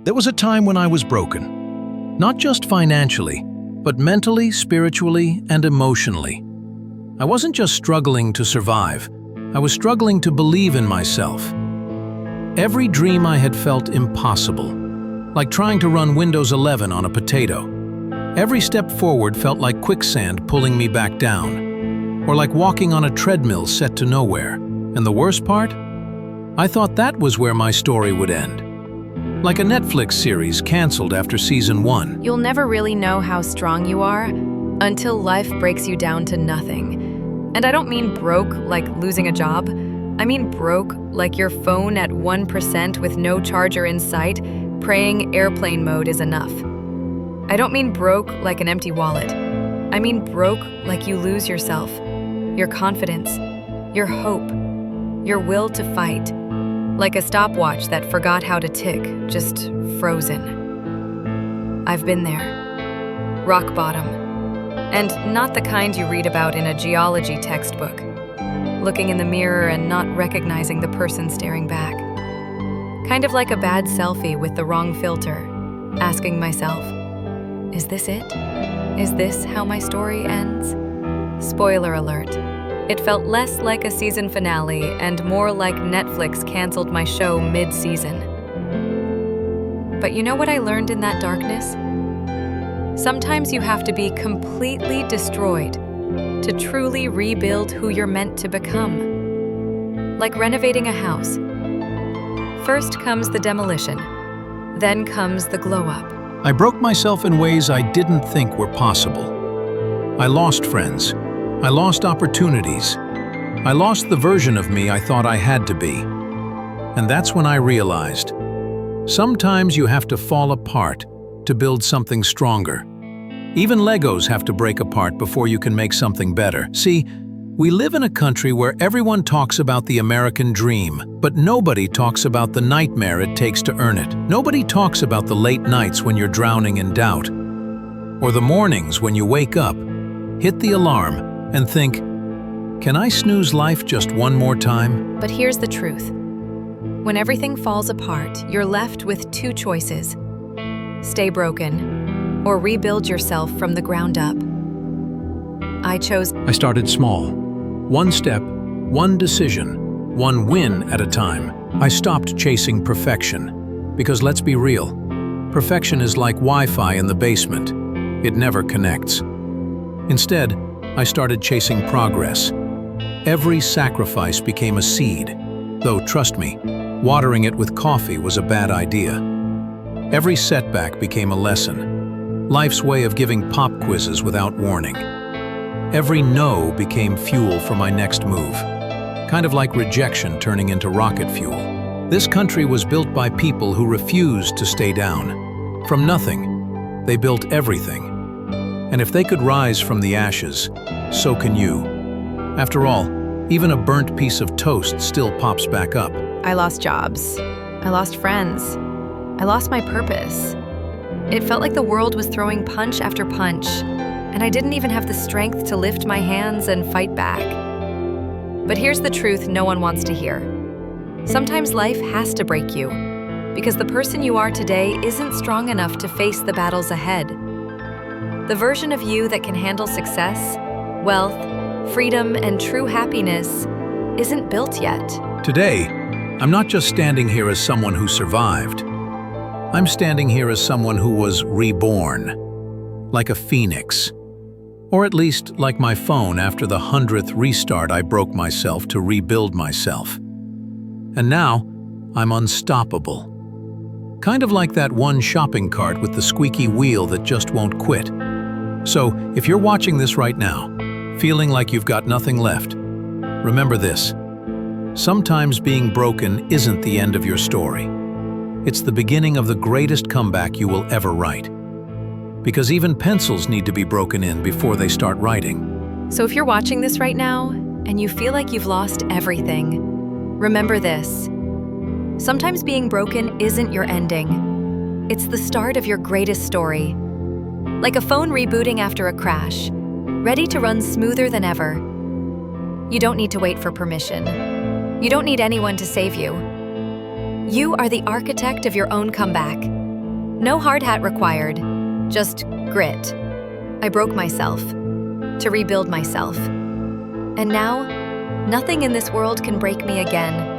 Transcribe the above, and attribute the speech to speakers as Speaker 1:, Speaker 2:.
Speaker 1: There was a time when I was broken. Not just financially, but mentally, spiritually, and emotionally. I wasn't just struggling to survive. I was struggling to believe in myself. Every dream I had felt impossible, like trying to run Windows 11 on a potato. Every step forward felt like quicksand pulling me back down, or like walking on a treadmill set to nowhere. And the worst part? I thought that was where my story would end. Like a Netflix series canceled after season 1.
Speaker 2: You'll never really know how strong you are until life breaks you down to nothing. And I don't mean broke like losing a job. I mean broke like your phone at 1% with no charger in sight, praying airplane mode is enough. I don't mean broke like an empty wallet. I mean broke like you lose yourself, your confidence, your hope, your will to fight. Like a stopwatch that forgot how to tick, just frozen. I've been there. Rock bottom. And not the kind you read about in a geology textbook. Looking in the mirror and not recognizing the person staring back. Kind of like a bad selfie with the wrong filter, asking myself, is this it? Is this how my story ends? Spoiler alert. It felt less like a season finale and more like Netflix canceled my show mid-season. But you know what I learned in that darkness? Sometimes you have to be completely destroyed to truly rebuild who you're meant to become. Like renovating a house. First comes the demolition, then comes the glow-up.
Speaker 1: I broke myself in ways I didn't think were possible. I lost friends. I lost opportunities. I lost the version of me I thought I had to be. And that's when I realized, sometimes you have to fall apart to build something stronger. Even Legos have to break apart before you can make something better. See, we live in a country where everyone talks about the American dream, but nobody talks about the nightmare it takes to earn it. Nobody talks about the late nights when you're drowning in doubt, or the mornings when you wake up, hit the alarm, and think, can I snooze life just one more time?
Speaker 2: But here's the truth. When everything falls apart, you're left with two choices. Stay broken, or rebuild yourself from the ground up. I
Speaker 1: started small. One step, one decision, one win at a time. I stopped chasing perfection. Because let's be real, perfection is like Wi-Fi in the basement. It never connects. Instead, I started chasing progress. Every sacrifice became a seed, though trust me, watering it with coffee was a bad idea. Every setback became a lesson, life's way of giving pop quizzes without warning. Every no became fuel for my next move, kind of like rejection turning into rocket fuel. This country was built by people who refused to stay down. From nothing, they built everything. And if they could rise from the ashes, so can you. After all, even a burnt piece of toast still pops back up.
Speaker 2: I lost jobs. I lost friends. I lost my purpose. It felt like the world was throwing punch after punch, and I didn't even have the strength to lift my hands and fight back. But here's the truth no one wants to hear. Sometimes life has to break you, because the person you are today isn't strong enough to face the battles ahead. The version of you that can handle success, wealth, freedom, and true happiness isn't built yet.
Speaker 1: Today, I'm not just standing here as someone who survived. I'm standing here as someone who was reborn, like a phoenix. Or at least like my phone after the 100th restart I broke myself to rebuild myself. And now, I'm unstoppable. Kind of like that one shopping cart with the squeaky wheel that just won't quit. So, if you're watching this right now, feeling like you've got nothing left, remember this. Sometimes being broken isn't the end of your story. It's the beginning of the greatest comeback you will ever write. Because even pencils need to be broken in before they start writing.
Speaker 2: So if you're watching this right now, and you feel like you've lost everything, remember this. Sometimes being broken isn't your ending. It's the start of your greatest story. Like a phone rebooting after a crash, ready to run smoother than ever. You don't need to wait for permission. You don't need anyone to save you. You are the architect of your own comeback. No hard hat required, just grit. I broke myself to rebuild myself. And now, nothing in this world can break me again.